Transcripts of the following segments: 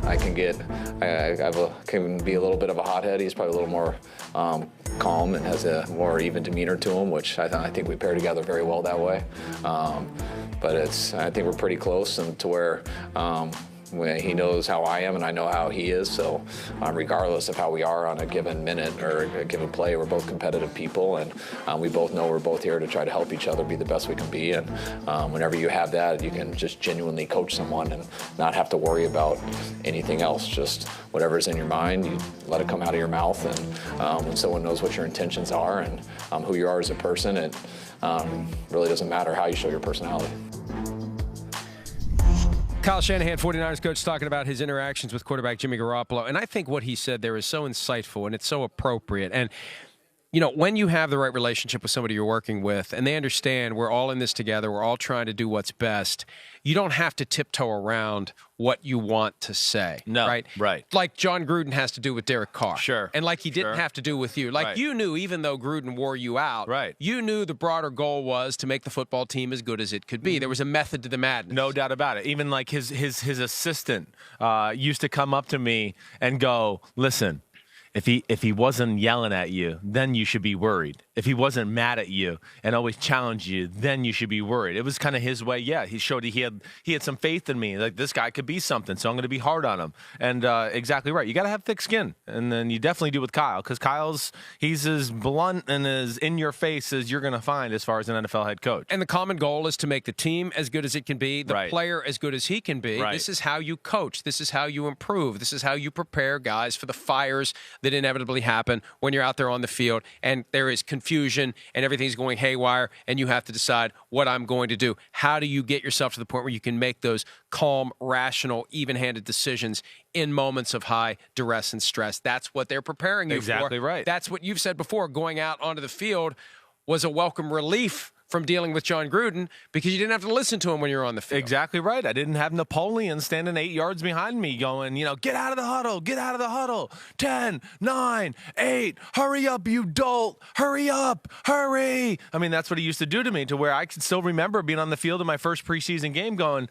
I can can be a little bit of a hothead. He's probably a little more calm and has a more even demeanor to him, which I think we pair together very well that way. But I think we're pretty close, and to where he knows how I am and I know how he is. So regardless of how we are on a given minute or a given play, we're both competitive people, and we both know we're both here to try to help each other be the best we can be. And whenever you have that, you can just genuinely coach someone and not have to worry about anything else. Just whatever's in your mind, you let it come out of your mouth. And when someone knows what your intentions are and who you are as a person, it really doesn't matter how you show your personality. Kyle Shanahan, 49ers coach, talking about his interactions with quarterback Jimmy Garoppolo. And I think what he said there is so insightful and it's so appropriate. And, you know, when you have the right relationship with somebody you're working with and they understand we're all in this together, we're all trying to do what's best, you don't have to tiptoe around what you want to say. No, right. Like John Gruden has to do with Derek Carr. Sure. And like he didn't have to do with you. Like you knew, even though Gruden wore you out, you knew the broader goal was to make the football team as good as it could be. There was a method to the madness. No doubt about it. Even like his assistant used to come up to me and go, listen, if he wasn't yelling at you, then you should be worried. If he wasn't mad at you and always challenged you, then you should be worried. It was kind of his way. Yeah, he showed he had some faith in me. Like, this guy could be something, so I'm going to be hard on him. And exactly right. You got to have thick skin, and then you definitely do with Kyle, because he's as blunt and as in your face as you're going to find as far as an NFL head coach. And the common goal is to make the team as good as it can be, the player as good as he can be. This is how you coach. This is how you improve. This is how you prepare guys for the fires that inevitably happen when you're out there on the field and there is confusion and everything's going haywire and you have to decide what I'm going to do. How do you get yourself to the point where you can make those calm, rational, even-handed decisions in moments of high duress and stress? That's what they're preparing you for. Exactly right. That's what you've said before. Going out onto the field was a welcome relief from dealing with John Gruden because you didn't have to listen to him when you were on the field. Exactly right. I didn't have Napoleon standing 8 yards behind me going, get out of the huddle, get out of the huddle. 10, 9, 8, hurry up, you dolt, hurry up, hurry. I mean, that's what he used to do to me, to where I can still remember being on the field in my first preseason game going,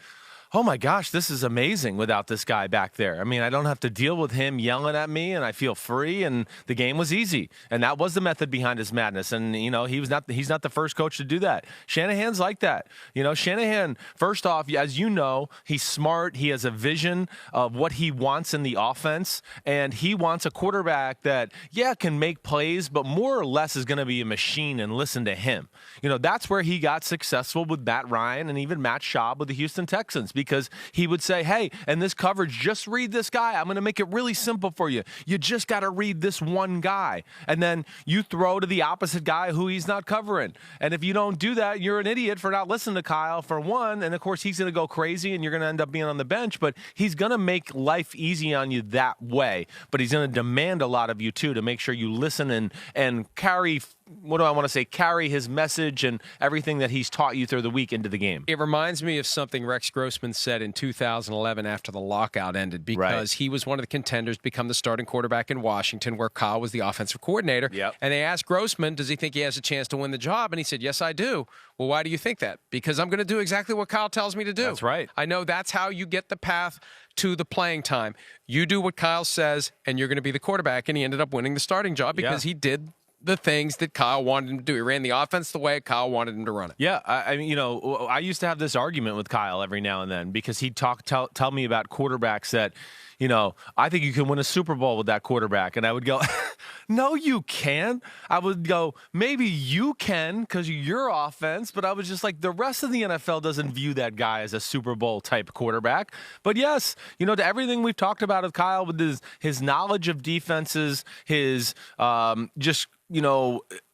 oh my gosh, this is amazing without this guy back there. I mean, I don't have to deal with him yelling at me, and I feel free, and the game was easy. And that was the method behind his madness. And, he's not the first coach to do that. Shanahan's like that. Shanahan, first off, as you know, he's smart. He has a vision of what he wants in the offense, and he wants a quarterback that, can make plays, but more or less is going to be a machine and listen to him. That's where he got successful with Matt Ryan and even Matt Schaub with the Houston Texans, because he would say, hey, in this coverage, just read this guy. I'm going to make it really simple for you. You just got to read this one guy. And then you throw to the opposite guy who he's not covering. And if you don't do that, you're an idiot for not listening to Kyle, for one. And, of course, he's going to go crazy and you're going to end up being on the bench. But he's going to make life easy on you that way. But he's going to demand a lot of you, too, to make sure you listen and carry carry his message and everything that he's taught you through the week into the game. It reminds me of something Rex Grossman said in 2011 after the lockout ended, because he was one of the contenders to become the starting quarterback in Washington, where Kyle was the offensive coordinator. And they asked Grossman, does he think he has a chance to win the job? And he said, yes, I do. Well, why do you think that? Because I'm going to do exactly what Kyle tells me to do. That's right. I know that's how you get the path to the playing time. You do what Kyle says, and you're going to be the quarterback. And he ended up winning the starting job because he did the things that Kyle wanted him to do. He ran the offense the way Kyle wanted him to run it. Yeah, I mean, I used to have this argument with Kyle every now and then, because he'd tell me about quarterbacks that, I think you can win a Super Bowl with that quarterback. And I would go, no, you can't. I would go, maybe you can because of your offense. But I was just like, the rest of the NFL doesn't view that guy as a Super Bowl type quarterback. But yes, to everything we've talked about with Kyle, with his knowledge of defenses, his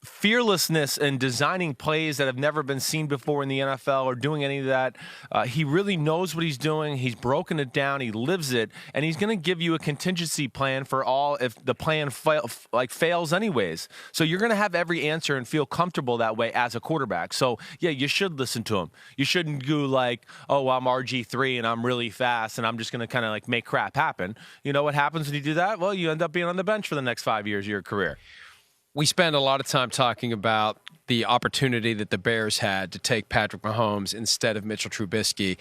fearlessness in designing plays that have never been seen before in the NFL or doing any of that. He really knows what he's doing. He's broken it down. He lives it. And he's going to give you a contingency plan for all if the plan fails anyways. So you're going to have every answer and feel comfortable that way as a quarterback. So, yeah, you should listen to him. You shouldn't go like, oh, I'm RG3 and I'm really fast and I'm just going to kind of make crap happen. You know what happens when you do that? Well, you end up being on the bench for the next 5 years of your career. We spend a lot of time talking about the opportunity that the Bears had to take Patrick Mahomes instead of Mitchell Trubisky.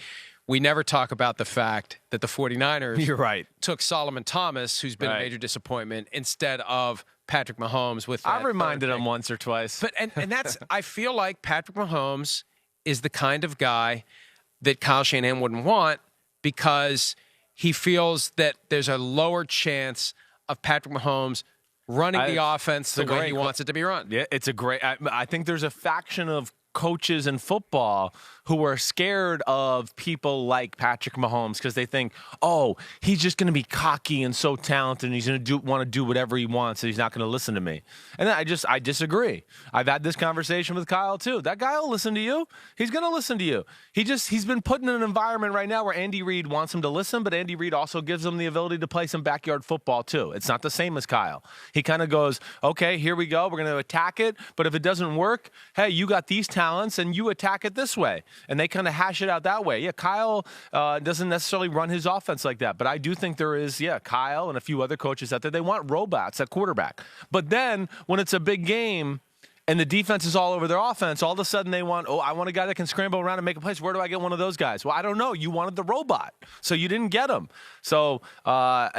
we never talk about the fact that the 49ers You're right. took Solomon Thomas, who's been a major disappointment, instead of Patrick Mahomes. I've reminded him once or twice. But and that's I feel like Patrick Mahomes is the kind of guy that Kyle Shanahan wouldn't want, because he feels that there's a lower chance of Patrick Mahomes running the offense the way he wants it to be run. Yeah, it's a great. I think there's a faction of coaches in football who are scared of people like Patrick Mahomes because they think, oh, he's just going to be cocky and so talented and he's going to want to do whatever he wants and he's not going to listen to me. And I disagree. I've had this conversation with Kyle too. That guy will listen to you. He's going to listen to you. He's been put in an environment right now where Andy Reid wants him to listen, but Andy Reid also gives him the ability to play some backyard football too. It's not the same as Kyle. He kind of goes, okay, here we go. We're going to attack it. But if it doesn't work, hey, you got these talents and you attack it this way. And they kind of hash it out that way. Yeah, Kyle doesn't necessarily run his offense like that. But I do think there is, Kyle and a few other coaches out there, they want robots at quarterback. But then when it's a big game and the defense is all over their offense, all of a sudden they want, I want a guy that can scramble around and make a play. Where do I get one of those guys? Well, I don't know. You wanted the robot, so you didn't get him. So, I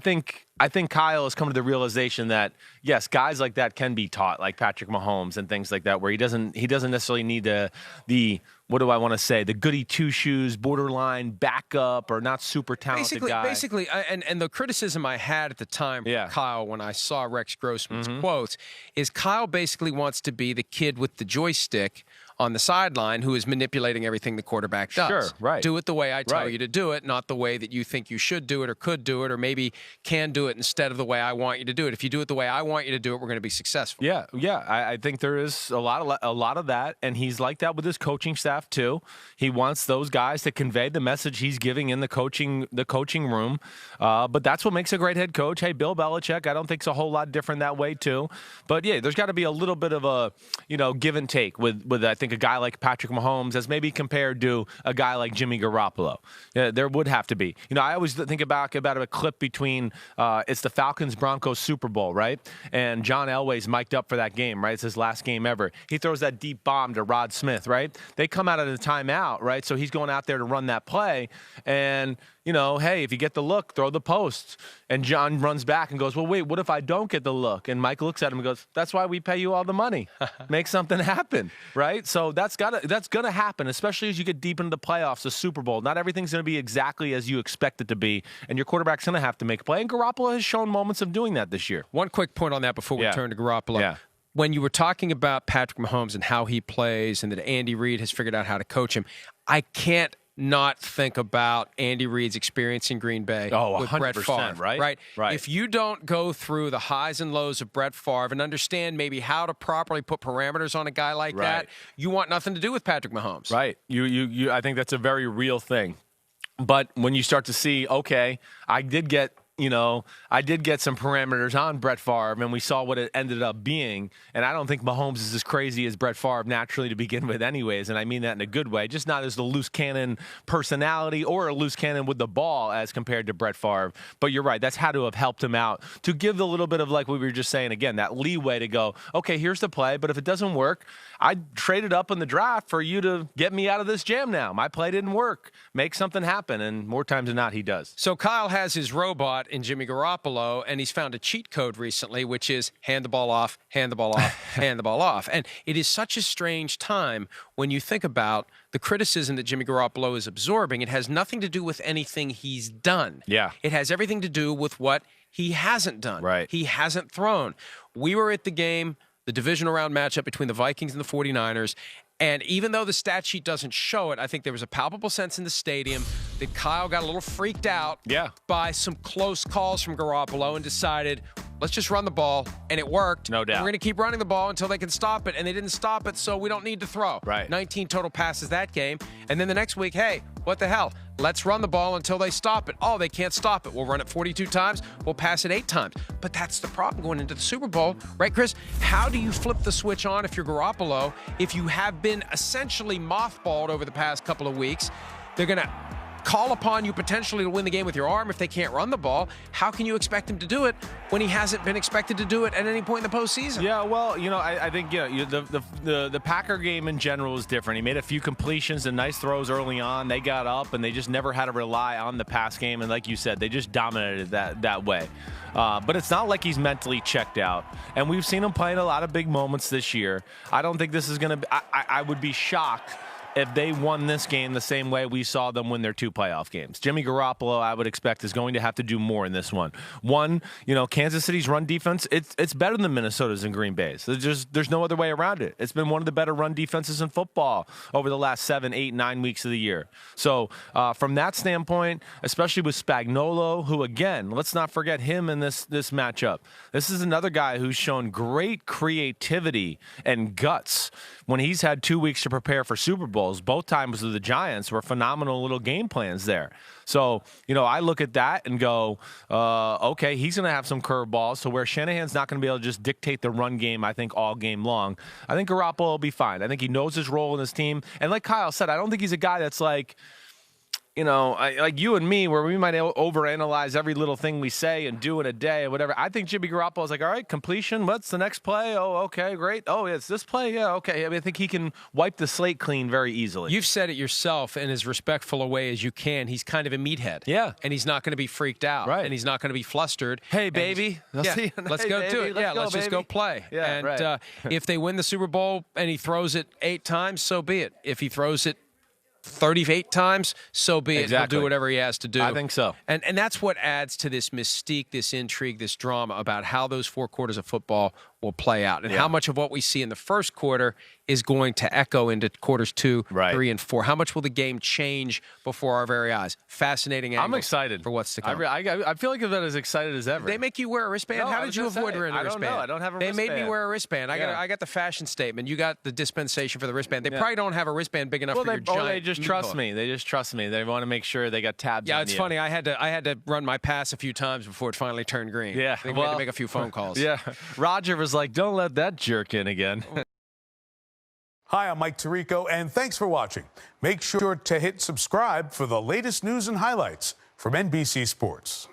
think Kyle has come to the realization that, yes, guys like that can be taught, like Patrick Mahomes and things like that, where he doesn't necessarily need the what do I want to say, the goody two-shoes, borderline backup or not super talented guy. Basically, and the criticism I had at the time for Kyle when I saw Rex Grossman's quotes is Kyle basically wants to be the kid with the joystick on the sideline who is manipulating everything the quarterback does. Sure, right. Do it the way I tell you to do it, not the way that you think you should do it or could do it or maybe can do it instead of the way I want you to do it. If you do it the way I want you to do it, we're going to be successful. Yeah. I think there is a lot of that, and he's like that with his coaching staff too. He wants those guys to convey the message he's giving in the coaching room. But that's what makes a great head coach. Hey, Bill Belichick, I don't think it's a whole lot different that way too. But yeah, there's got to be a little bit of a give and take with I think a guy like Patrick Mahomes as maybe compared to a guy like Jimmy Garoppolo. Yeah, there would have to be. I always think about a clip between it's the Falcons-Broncos Super Bowl, right? And John Elway's mic'd up for that game, right? It's his last game ever. He throws that deep bomb to Rod Smith, right? They come out of the timeout, right? So he's going out there to run that play. And, hey, if you get the look, throw the post. And John runs back and goes, well, wait, what if I don't get the look? And Mike looks at him and goes, that's why we pay you all the money. Make something happen, right? So that's gonna happen, especially as you get deep into the playoffs, the Super Bowl. Not everything's going to be exactly as you expect it to be, and your quarterback's going to have to make a play. And Garoppolo has shown moments of doing that this year. One quick point on that before we turn to Garoppolo. Yeah. When you were talking about Patrick Mahomes and how he plays and that Andy Reid has figured out how to coach him, I can't not think about Andy Reid's experience in Green Bay with Brett Favre, right? If you don't go through the highs and lows of Brett Favre and understand maybe how to properly put parameters on a guy like that, you want nothing to do with Patrick Mahomes. Right. You I think that's a very real thing. But when you start to see, okay, I did get some parameters on Brett Favre, and we saw what it ended up being. And I don't think Mahomes is as crazy as Brett Favre naturally to begin with anyways, and I mean that in a good way. Just not as the loose cannon personality or a loose cannon with the ball as compared to Brett Favre. But you're right, that's had to have helped him out to give a little bit of, like we were just saying, again, that leeway to go, okay, here's the play, but if it doesn't work, I traded up in the draft for you to get me out of this jam now. My play didn't work. Make something happen, and more times than not, he does. So Kyle has his robot in Jimmy Garoppolo, and he's found a cheat code recently, which is hand the ball off, hand the ball off, hand the ball off. And it is such a strange time when you think about the criticism that Jimmy Garoppolo is absorbing. It has nothing to do with anything he's done. Yeah. It has everything to do with what he hasn't done. Right. He hasn't thrown. We were at the game, the divisional round matchup between the Vikings and the 49ers, and even though the stat sheet doesn't show it, I think there was a palpable sense in the stadium that Kyle got a little freaked out by some close calls from Garoppolo and decided, let's just run the ball, and it worked. No doubt. And we're going to keep running the ball until they can stop it, and they didn't stop it, so we don't need to throw. Right. 19 total passes that game. And then the next week, hey, what the hell? Let's run the ball until they stop it. Oh, they can't stop it. We'll run it 42 times. We'll pass it 8 times. But that's the problem going into the Super Bowl. Right, Chris? How do you flip the switch on if you're Garoppolo, if you have been essentially mothballed over the past couple of weeks? They're going to call upon you potentially to win the game with your arm if they can't run the ball. How can you expect him to do it when he hasn't been expected to do it at any point in the postseason? Yeah, well, I think the Packer game in general was different. He made a few completions and nice throws early on. They got up, and they just never had to rely on the pass game. And like you said, they just dominated that way. But it's not like he's mentally checked out. And we've seen him play in a lot of big moments this year. I don't think this is going to be – I would be shocked if they won this game the same way we saw them win their 2 playoff games. Jimmy Garoppolo, I would expect, is going to have to do more in this one. Kansas City's run defense, it's better than Minnesota's and Green Bay's. There's no other way around it. It's been one of the better run defenses in football over the last 7, 8, 9 weeks of the year. So from that standpoint, especially with Spagnuolo, who, again, let's not forget him in this matchup. This is another guy who's shown great creativity and guts when he's had 2 weeks to prepare for Super Bowls. Both times with the Giants were phenomenal little game plans there. So, I look at that and go, okay, he's going to have some curveballs. So where Shanahan's not going to be able to just dictate the run game, I think, all game long, I think Garoppolo will be fine. I think he knows his role in his team. And like Kyle said, I don't think he's a guy that's like, like you and me, where we might overanalyze every little thing we say and do in a day or whatever. I think Jimmy Garoppolo's like, all right, completion. What's the next play? Oh, okay, great. Oh, it's this play. Yeah, okay. I think he can wipe the slate clean very easily. You've said it yourself in as respectful a way as you can. He's kind of a meathead. Yeah. And he's not going to be freaked out. Right. And he's not going to be flustered. Hey, baby. Let's go do it. Let's just go play. Yeah, and right. If they win the Super Bowl and he throws it 8 times, so be it. If he throws it 38 times, so be it. Exactly. He'll do whatever he has to do. I think so. And that's what adds to this mystique, this intrigue, this drama about how those 4 quarters of football will play out and how much of what we see in the first quarter is going to echo into quarters 2, 3, and 4. How much will the game change before our very eyes? Fascinating angles. I'm excited for what's to come. I feel like I'm as excited as ever. They make you wear a wristband? No, How did you avoid wearing a wristband? I don't know. I don't have a wristband. They made me wear a wristband. I got the fashion statement. You got the dispensation for the wristband. They probably don't have a wristband big enough for your giant. They just trust me. They just trust me. They want to make sure they got tabs on it's funny. I had to run my pass a few times before it finally turned green. Yeah. I think we had to make a few phone calls. Yeah. Roger was like, don't let that jerk in again. Hi, I'm Mike Tirico, and thanks for watching. Make sure to hit subscribe for the latest news and highlights from NBC Sports.